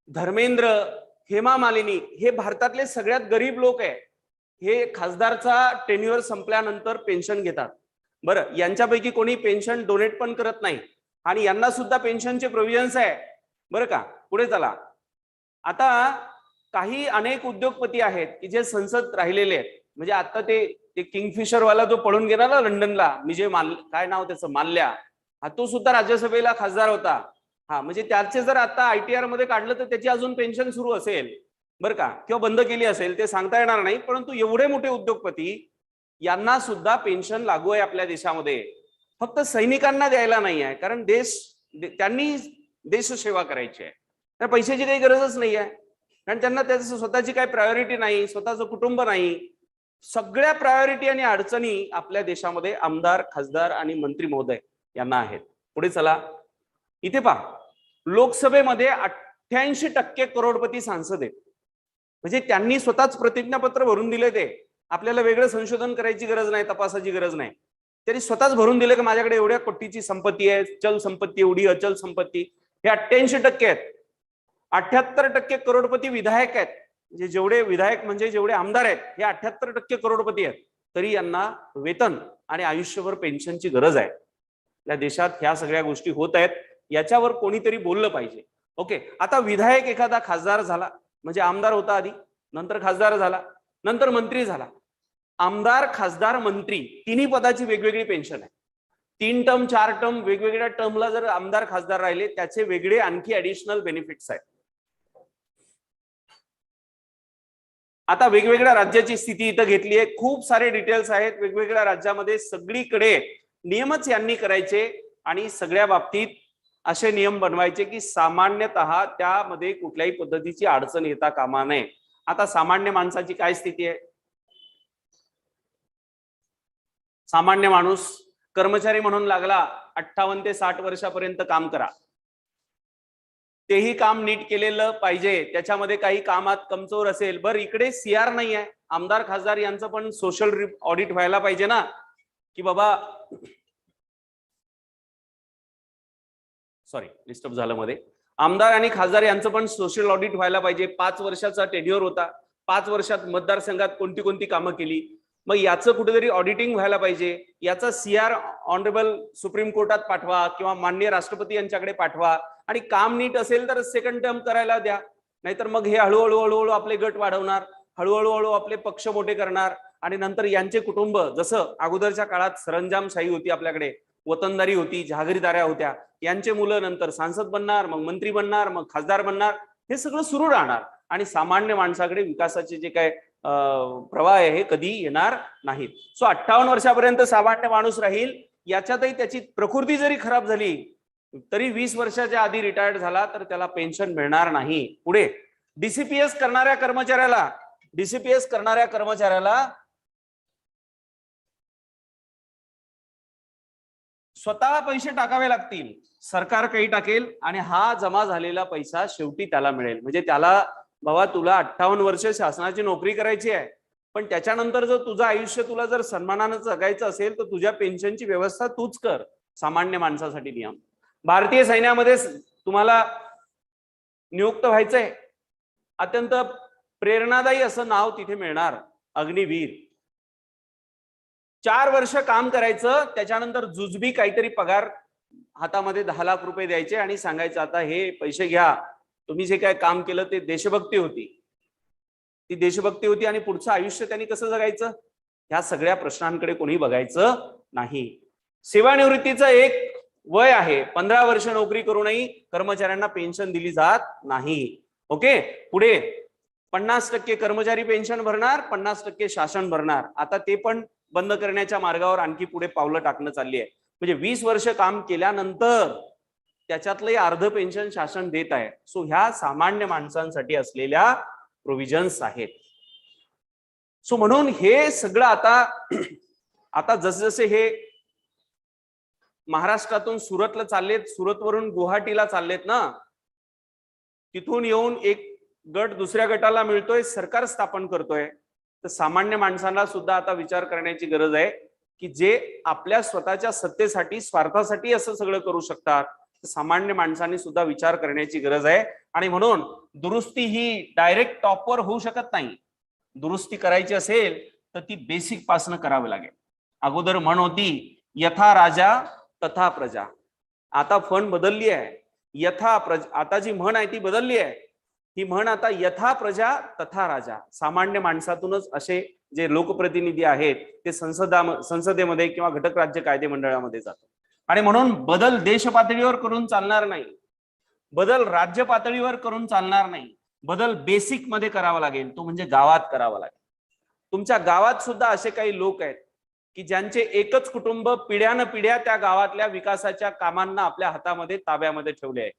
धर्मेंद्र, हेमा मालिनी हे भारतातले सगळ्यात गरीब लोक आहे. हे खासदारचा टेन्युअर संपल्यानंतर पेन्शन घेतात. बरं, यांच्यापैकी कोणी पेन्शन डोनेट पण करत नाही आणि यांना सुद्धा पेन्शनचे प्रोव्हिजन्स आहे बरं का. पुढे चला. आता काही अनेक उद्योगपती आहेत की जे संसद राहिलेले आहेत. म्हणजे आता ते किंगफिशर वाला जो पळून गेला ना लंडनला, विजय काय नाव त्याचं, माल्या, हा तो सुद्धा राज्यसभेला खासदार होता. हा म्हणजे त्याचे जर आता ITR मध्ये काढलं तर त्याची अजून पेन्शन सुरू असेल बरं का, किंवा बंद केली असेल ते सांगता येणार नाही. परंतु एवढे मोठे उद्योगपती यांना सुद्धा पेन्शन लागू आहे आपल्या देशामध्ये. फक्त सैनिकांना द्यायला नाही आहे, कारण त्यांनी देशसेवा करायची आहे. तर पैशाची काही गरजच नाही आहे, कारण त्यांना त्याची स्वतःची काही प्रायोरिटी नाही, स्वतःचं कुटुंब नाही. सगळ्या प्रायोरिटी आणि अडचणी आपल्या देशामध्ये आमदार, खासदार आणि मंत्री महोदय यांना आहेत. पुढे चला. इथे पहा, लोकसभेमध्ये 88% करोडपती सांसद आहेत. म्हणजे त्यांनी स्वतःच प्रतिज्ञापत्र भरून दिले. ते आपल्याला वेगळं संशोधन करायची गरज नाही, तपासाची गरज नाही. त्यांनी स्वतःच भरून दिले की माझ्याकडे एवढ्या कोटीची संपत्ती आहे, चल संपत्ती एवढी, अचल संपत्ती. हे 88% आहेत. 78% करोडपती विधायक आहेत. म्हणजे जेवढे विधायक म्हणजे जेवढे आमदार आहेत हे 78% करोडपती आहेत. तरी यांना वेतन आणि आयुष्यभर पेन्शनची गरज आहे. या देशात ह्या सगळ्या गोष्टी होत आहेत, याच्यावर कोणीतरी बोललं पाहिजे. ओके, आता विधायक एखादा खासदार झाला म्हणजे आमदार होता आधी, नंतर खासदार झाला, नंतर मंत्री झाला. आमदार, खासदार, मंत्री तिन्ही पदाची वेगवेगळी पेन्शन आहे. 3 टर्म 4 टर्म वेगवेगळ्या टर्मला जर आमदार खासदार राहिले त्याचे वेगळे आणखी ऍडिशनल बेनिफिट्स आहेत. आता वेगवेगळ्या राज्याची स्थिती इथं घेतली आहे. खूप सारे डिटेल्स आहेत वेगवेगळ्या राज्यामध्ये. सगळीकडे नियमच यांनी करायचे आणि सगळ्या बाबतीत असे नियम बनवायचे की सामान्यतः त्यामध्ये कुठल्याही पद्धतीची अडचण येता कामा नये. आता सामान्य माणसाची काय स्थिती आहे? सामान्य माणूस कर्मचारी म्हणून लागला, 58 ते 60 वर्षापर्यंत काम करा. तेही काम नीट केलेलं पाहिजे. त्याच्यामध्ये काही कामात कमजोर असेल, बरं इकडे CR नाही आहे. आमदार खासदार यांचं पण सोशल ऑडिट व्हायला पाहिजे ना, की बाबा सॉरी डिस्टर्ब झालं मध्ये. आमदार आणि खासदार यांचं पण सोशल ऑडिट व्हायला पाहिजे. 5 वर्षाचा टेन्युअर होता. 5 वर्षात मतदारसंघात कोणती कोणती कामं केली, मग याचं कुठेतरी ऑडिटिंग व्हायला पाहिजे. याचा CR ऑनरेबल सुप्रीम कोर्टात पाठवा किंवा माननीय राष्ट्रपती यांच्याकडे पाठवा. आणि काम नीट असेल तर सेकंड टर्म करायला द्या. नाहीतर मग हे हळूहळू आपले गट वाढवणार, हळूहळू आपले पक्ष मोठे करणार आणि नंतर यांचे कुटुंब, जसं अगोदरच्या काळात सरंजामशाही होती आपल्याकडे, वतनदारी होती, जहागीरदाऱ्या होत्या, यांचे मुलं नंतर सांसद बनणार, मग मंत्री बनणार, मग खासदार बनणार. हे सगळं सुरू राहणार आणि सामान्य माणसाकडे विकासाचे जे काय प्रवाह आहे हे कधी येणार नाहीत. सो 58 वर्षापर्यंत सामान्य माणूस राहील. याच्यातही त्याची प्रकृती जरी खराब झाली तरी 20 वर्षाच्या आधी रिटायर्ड झाला तर त्याला पेन्शन मिळणार नाही. पुढे डीसीपीएस करणाऱ्या कर्मचाऱ्याला स्वतः पैसे टाकावे लागतील. सरकार काही टाकेल आणि हा जमा झालेला पैसा शेवटी त्याला मिळेल. म्हणजे त्याला बाबा तुला 58 वर्ष शासनाची नोकरी करायची आहे, पण त्याच्यानंतर जर तुझं आयुष्य तुला जर सन्मानानं जगायचं असेल तर तुझ्या पेन्शनची व्यवस्था तूच कर. सामान्य माणसासाठी नियम. भारतीय सैन्यामध्ये तुम्हाला नियुक्त व्हायचंय, अत्यंत प्रेरणादायी असं नाव तिथे मिळणार, अग्निवीर. 4 वर्ष काम करायचं, त्याच्यानंतर जुजबी काहीतरी पगार हातामध्ये 10 लाख रुपये द्यायचे आणि सांगायचं आता हे पैसे घ्या, तुम्ही जे काय काम केलं ते देशभक्ती होती. ती देशभक्ती होती आणि पुढचं आयुष्य त्यांनी कसं जगायचं, ह्या सगळ्या प्रश्नांकडे कोणी बघायचं नाही. सेवानिवृत्तीचं एक वय आहे, 15 वर्ष नोकरी करूनही कर्मचाऱ्यांना पेन्शन दिली जात नाही. ओके, पुढे 50% कर्मचारी पेन्शन भरणार, 50% शासन भरणार. आता ते पण बंद करण्याच्या मार्गावर आणखी पुढे पावलं टाकणं चालली आहे. म्हणजे 20 वर्ष काम केल्यानंतर त्याच्यातलंही अर्ध पेन्शन शासन देत आहे. सो ह्या सामान्य माणसांसाठी असलेल्या प्रोव्हिजन्स आहेत. सो म्हणून हे सगळं आता जसजसे हे महाराष्ट्रातून सुरतला चाललेत, सुरतवरून गुवाहाटीला चाललेत ना, तिथून येऊन एक गट दुसऱ्या गटाला मिळतोय, सरकार स्थापन करतोय, तर सामान्य माणसांना सुद्धा आता विचार करण्याची गरज आहे की जे आपल्या स्वतःच्या सत्तेसाठी स्वार्थासाठी असं सगळं करू शकतात, सामान्य माणसांनी सुद्धा विचार करण्याची गरज आहे. आणि म्हणून दुरुस्ती ही डायरेक्ट टॉपवर होऊ शकत नाही. दुरुस्ती करायची असेल तर ती बेसिक पासून करावी लागेल. अगोदर म्हण होती यथा राजा तथा प्रजा, आता फण बदलली आहे. यथा प्रजा, आता जी म्हण आहे ती बदलली आहे. ही म्हण आता यथा प्रजा तथा राजा. सामान्य माणसातूनच असे जे लोकप्रतिनिधी आहेत ते संसदेमध्ये किंवा घटक राज्य कायदे मंडळामध्ये जातात. आणि म्हणून बदल देश पातळीवर करून चालणार नाही, बदल राज्य पातळीवर करून चालणार नाही, बदल बेसिक मध्ये करावा लागेल, तो म्हणजे गावात करावा लागेल. तुमच्या गावात सुद्धा असे काही लोक आहेत की ज्यांचे एकच कुटुंब पिढ्यानपिढ्या त्या गावातल्या विकासाच्या कामांना आपल्या हातामध्ये ताब्यामध्ये ठेवले आहे.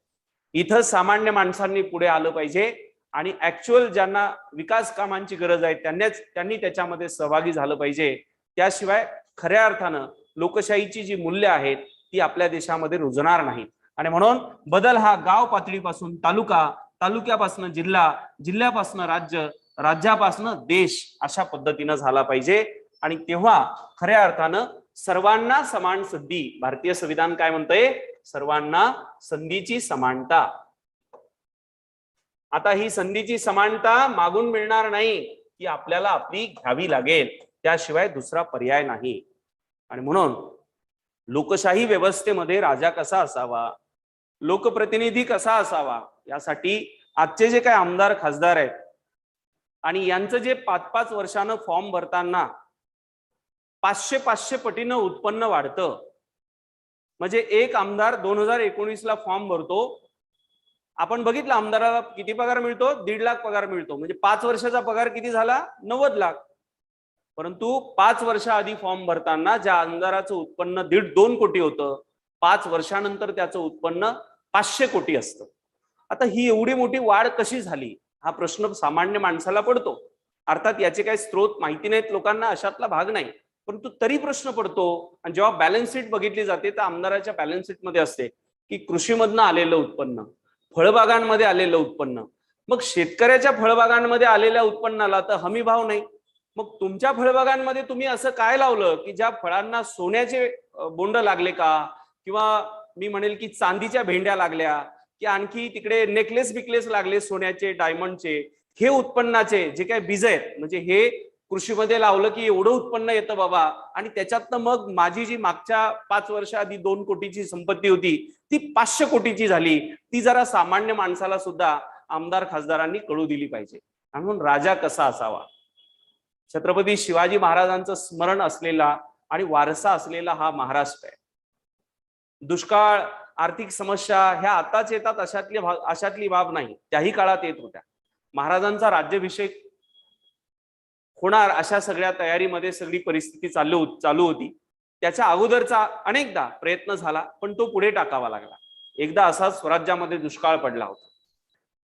इथं सामान्य माणसांनी पुढे आलं पाहिजे आणि ऍक्च्युअल ज्यांना विकास कामांची गरज आहे त्यांनी त्याच्यामध्ये सहभागी झालं पाहिजे. त्याशिवाय खऱ्या अर्थानं लोकशाहीची जी मूल्य आहेत ती आपल्या देशामध्ये रुजणार नाहीत. आणि म्हणून बदल हा गाव पातळीपासून तालुका, तालुक्यापासून जिल्हा, जिल्ह्यापासून राज्य, राज्यापासून देश अशा पद्धतीनं झाला पाहिजे. आणि तेव्हा खऱ्या अर्थानं सर्वांना समान संधी, भारतीय संविधान काय म्हणतंय, सर्वांना संधीची समानता. आता ही संधीची समानता मागून मिळणार नाही, ती आपल्याला आपली घ्यावी लागेल, त्याशिवाय दुसरा पर्याय नाही. आणि म्हणून लोकशाही व्यवस्थेमध्ये राजा कसा असावा, लोकप्रतिनिधी कसा असावा, यासाठी आजचे जे काही आमदार खासदार आहेत आणि यांचं जे 5-5 वर्षानं फॉर्म भरताना 500 पटीनं उत्पन्न वाढतं. म्हणजे एक आमदार 2019 ला फॉर्म भरतो, आपण बघितलं आमदाराला किती पगार मिळतो, 1.5 लाख पगार मिळतो. म्हणजे 5 वर्षाचा पगार किती झाला, 90 लाख. परंतु 5 वर्षाआधी फॉर्म भरताना ज्या आमदाराचं उत्पन्न 1.5-2 कोटी होतं, 5 वर्षानंतर त्याचं उत्पन्न 500 कोटी असतं. आता ही एवढी मोठी वाढ कशी झाली, हा प्रश्न सामान्य माणसाला पडतो. अर्थात याचे काही स्रोत माहिती नाहीत लोकांना, अशातला भाग नाही, परंतु तरी प्रश्न पडतो. आणि जेव्हा बॅलन्स शीट बघितली जाते तर आमदाराच्या बॅलन्स शीट मध्ये असते की कृषीमधनं आलेलं उत्पन्न, फळबागांमध्ये आलेलं उत्पन्न. मग शेतकऱ्याच्या फळबागांमध्ये आलेल्या उत्पन्नाला तर हमी भाव नाही. मग तुमच्या फळबागांमध्ये तुम्ही असं काय लावलं की ज्या फळांना सोन्याचे बोंड लागले का, किंवा मी म्हणेल की चांदीच्या भेंड्या लागल्या, की आणखी तिकडे नेकलेस बिकलेस लागले सोन्याचे, डायमंडचे, हे उत्पन्नाचे जे काही बीज आहेत, म्हणजे हे कृषीमध्ये लावलं की एवढं उत्पन्न येतं बाबा. आणि त्याच्यातनं मग माझी जी मागच्या 5 वर्षाआधी 2 कोटीची संपत्ती होती ती 500 कोटीची झाली. ती जरा सामान्य माणसाला सुद्धा आमदार खासदारांनी कळू दिली पाहिजे. म्हणून राजा कसा असावा, छत्रपती शिवाजी महाराजांचं स्मरण असलेला आणि वारसा असलेला हा महाराष्ट्र आहे. दुष्काळ, आर्थिक समस्या ह्या आताच येतात अशातली बाब नाही, त्याही काळात येत होत्या. महाराजांचा राज्याभिषेक होणार अशा सगळ्या तयारीमध्ये सगळी परिस्थिती चालू होती. त्याच्या अगोदरचा अनेकदा प्रयत्न झाला, पण तो पुढे टाकावा लागला. एकदा असाच स्वराज्यामध्ये दुष्काळ पडला होता.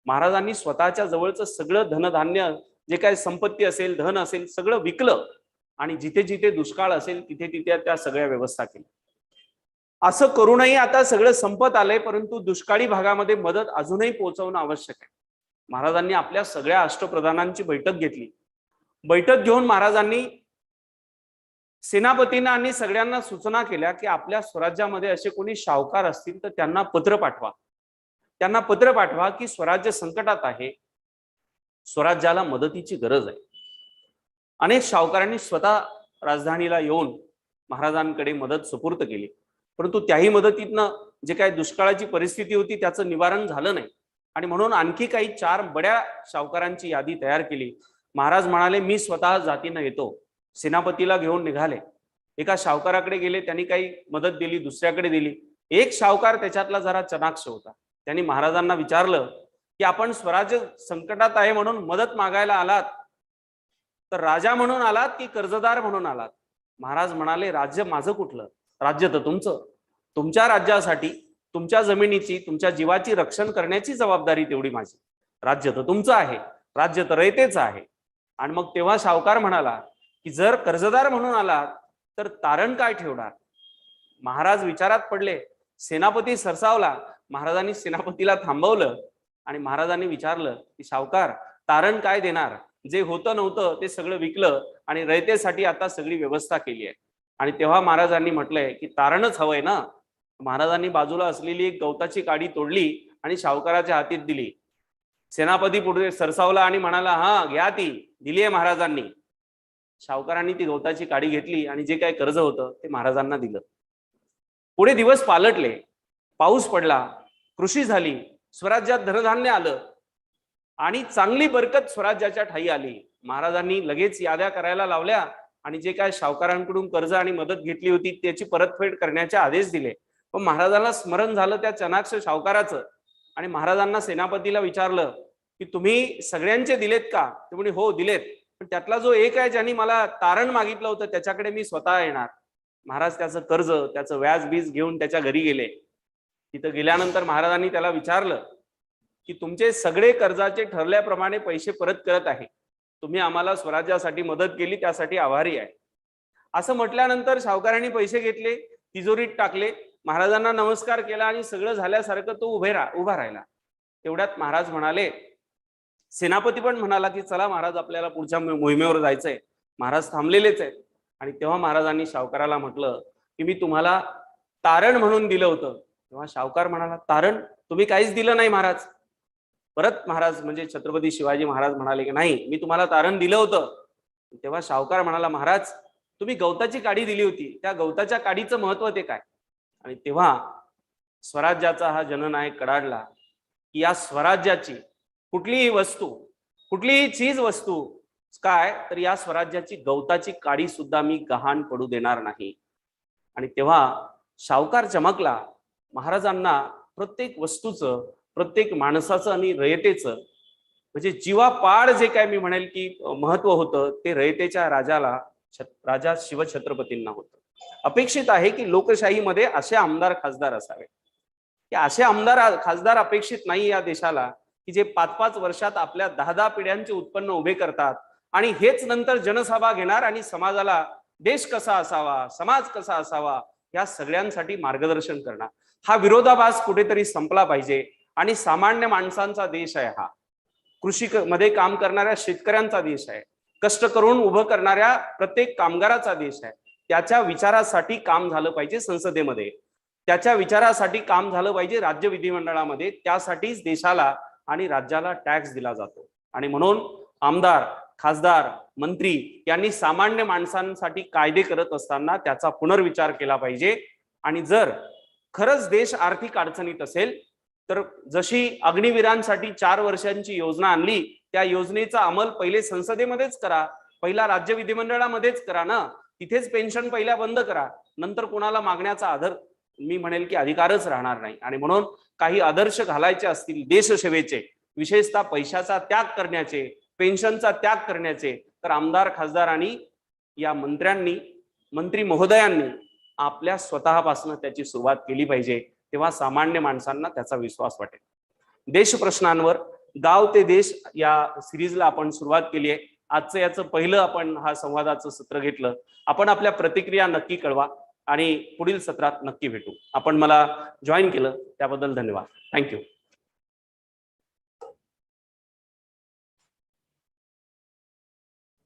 महाराजांनी स्वतःच्या जवळचं सगळं धनधान्य, जे काही संपत्ती असेल, धन असेल, सगळं विकलं आणि जिथे जिथे दुष्काळ असेल तिथे तिथे त्या सगळ्या व्यवस्था केल्या. असं करूनही आता सगळं संपत आलंय, परंतु दुष्काळी भागामध्ये मदत अजूनही पोहोचवणं आवश्यक आहे. महाराजांनी आपल्या सगळ्या अष्टप्रधानांची बैठक घेतली. बैठक घेऊन महाराजांनी सेनापतींना आणि सगळ्यांना सूचना केल्या की आपल्या स्वराज्यामध्ये असे कोणी शाहूकार असतील तर त्यांना पत्र पाठवा. त्यांना पत्र पाठवा की स्वराज्य संकटात आहे, स्वराज्याला मदतीची गरज आहे. अनेक शाहूकारांनी स्वतः राजधानीला येऊन महाराजांकडे मदत सुपूर्द केली, परंतु त्याही मदतीतनं जे काही दुष्काळाची परिस्थिती होती त्याचं निवारण झालं नाही. आणि म्हणून आणखी काही 4 बड्या शाहूकारांची यादी तयार केली महाराज म्हणाले मी स्वतः जातीनं येतो. सेनापतीला घेऊन निघाले. एका सावकाराकडे गेले, त्यांनी काही मदत दिली, दुसऱ्याकडे दिली. एक सावकार त्याच्यातला जरा चनाक्ष होता. त्यांनी महाराजांना विचारलं की आपण स्वराज्य संकटात आहे म्हणून मदत मागायला आलात, तर राजा म्हणून आलात की कर्जदार म्हणून आलात? महाराज म्हणाले राज्य माझं कुठलं, राज्य तर तुमचं. तुमच्या राज्यासाठी तुमच्या जमिनीची, तुमच्या जीवाची रक्षण करण्याची जबाबदारी तेवढी माझी. राज्य तर तुमचं आहे, राज्य तर रयतेचं आहे. आणि मग तेव्हा सावकार म्हणाला की जर कर्जदार म्हणून आलात तर तारण काय ठेवणार? महाराज विचारात पडले. सेनापती सरसावला. महाराजांनी सेनापतीला थांबवलं आणि महाराजांनी विचारलं की सावकार तारण काय देणार? जे होतं नव्हतं ते सगळं विकलं आणि रयतेसाठी आता सगळी व्यवस्था केली आहे. आणि तेव्हा महाराजांनी म्हटलंय की तारणच हवंय ना. महाराजांनी बाजूला असलेली एक गवताची काडी तोडली आणि सावकाराच्या हातीत दिली. सेनापती पुढे सरसावला आणि म्हणाला हा घ्या, ती दिली आहे महाराजांनी. सावकारांनी ती गवताची काडी घेतली आणि जे काही कर्ज होतं ते महाराजांना दिलं. पुढे दिवस पालटले, पाऊस पडला, कृषी झाली, स्वराज्यात धनधान्य आलं आणि चांगली बरकत स्वराज्याच्या ठाई आली. महाराजांनी लगेच याद्या करायला लावल्या आणि जे काय सावकारांकडून कर्ज आणि मदत घेतली होती त्याची परतफेड करण्याचे आदेश दिले. पण महाराजांना स्मरण झालं त्या चनाक्ष सावकाराचं आणि महाराजांना सेनापतीला विचारलं की तुम्ही सगळ्यांचे दिलेत का? ते म्हणे हो दिलेत, पण त्यातला जो एक आहे ज्यांनी मला तारण मागितलं होतं त्याच्याकडे मी स्वतः येणार. महाराज त्याचं कर्ज, त्याचं व्याज बीज घेऊन त्याच्या घरी गेले. तिथं गेल्यानंतर महाराजांनी त्याला विचारलं की तुमचे सगळे कर्जाचे ठरल्याप्रमाणे पैसे परत करत आहे, तुम्ही आम्हाला स्वराज्यासाठी मदत केली त्यासाठी आभारी आहे. असं म्हटल्यानंतर सावकारांनी पैसे घेतले, तिजोरीत टाकले, महाराजांना नमस्कार केला आणि सगळं झाल्यासारखं तो उभा राहिला. तेवढ्यात महाराज म्हणाले, सेनापती पण म्हणाला की चला महाराज आपल्याला पुढच्या मोहिमेवर जायचंय. महाराज थांबलेलेच आहेत. आणि तेव्हा महाराजांनी सावकाराला म्हटलं की मी तुम्हाला तारण म्हणून दिलं होतं. तेव्हा सावकार म्हणाला तारण? तुम्ही काहीच दिलं नाही महाराज. परत महाराज म्हणजे छत्रपती शिवाजी महाराज म्हणाले की नाही मी तुम्हाला तारण दिलं होतं. तेव्हा सावकार म्हणाला महाराज तुम्ही गवताची काडी दिली होती, त्या गवताच्या काडीचं महत्व ते काय? आणि तेव्हा स्वराज्याचा हा जननायक कडाडला की या स्वराज्याची कुठलीही वस्तू, कुठलीही चीज वस्तू काय तर या स्वराज्याची गवताची काडी सुद्धा मी गहाण पडू देणार नाही. आणि तेव्हा सावकार चमकला. महाराजांना प्रत्येक वस्तूचं, प्रत्येक माणसाचं आणि रयतेचं म्हणजे जीवापाड जे काय मी म्हणेल की महत्व होतं ते रयतेच्या राजा शिवछत्रपतींना होतं. अपेक्षित आहे की लोकशाहीमध्ये असे आमदार खासदार असावे. की असे आमदार खासदार अपेक्षित नाही या देशाला की जे 5-5 वर्षात आपल्या 10-10 पिढ्यांचे उत्पन्न उभे करतात आणि हेच नंतर जनसभा घेणार आणि समाजाला देश कसा असावा, समाज कसा असावा या सगळ्यांसाठी मार्गदर्शन करणार. हा विरोधाभास कुठेतरी संपला पाहिजे. आणि सामान्य माणसांचा देश आहे हा. कृषी मध्ये काम करणाऱ्या शेतकऱ्यांचा देश आहे. कष्ट करून उभं करणाऱ्या प्रत्येक कामगाराचा देश आहे. त्याच्या विचारासाठी काम झालं पाहिजे संसदेमध्ये, त्याच्या विचारासाठी काम झालं पाहिजे राज्य विधिमंडळामध्ये. त्यासाठीच देशाला आणि राज्याला टॅक्स दिला जातो. आणि म्हणून आमदार, खासदार, मंत्री यांनी सामान्य माणसांसाठी कायदे करत असताना त्याचा पुनर्विचार केला पाहिजे. आणि जर खरंच देश आर्थिक अडचणीत असेल तर जशी अग्निवीरांसाठी 4 वर्षांची योजना आणली त्या योजनेचा अंमल पहिले संसदेमध्येच करा, पहिला राज्य विधिमंडळामध्येच करा ना. तिथेच पेन्शन पहिल्या बंद करा, नंतर कोणाला मागण्याचा मी म्हणेल की अधिकारच राहणार नाही. आणि म्हणून काही आदर्श घालायचे असतील देशसेवेचे, विशेषतः पैशाचा त्याग करण्याचे, पेन्शनचा त्याग करण्याचे, तर आमदार खासदारांनी या मंत्री महोदयांनी आपल्या स्वतःपासून त्याची सुरुवात केली पाहिजे. तेव्हा सामान्य माणसांना त्याचा विश्वास वाटेल. देश प्रश्नांवर गाव ते देश या सिरीजला आपण सुरुवात केली आहे. आजचं याचं पहिलं आपण हा संवादाचं सत्र घेतलं. आपण आपल्या प्रतिक्रिया नक्की कळवा आणि पुढील सत्रात नक्की भेटू. आपण मला जॉईन केलं त्याबद्दल धन्यवाद. थँक्यू.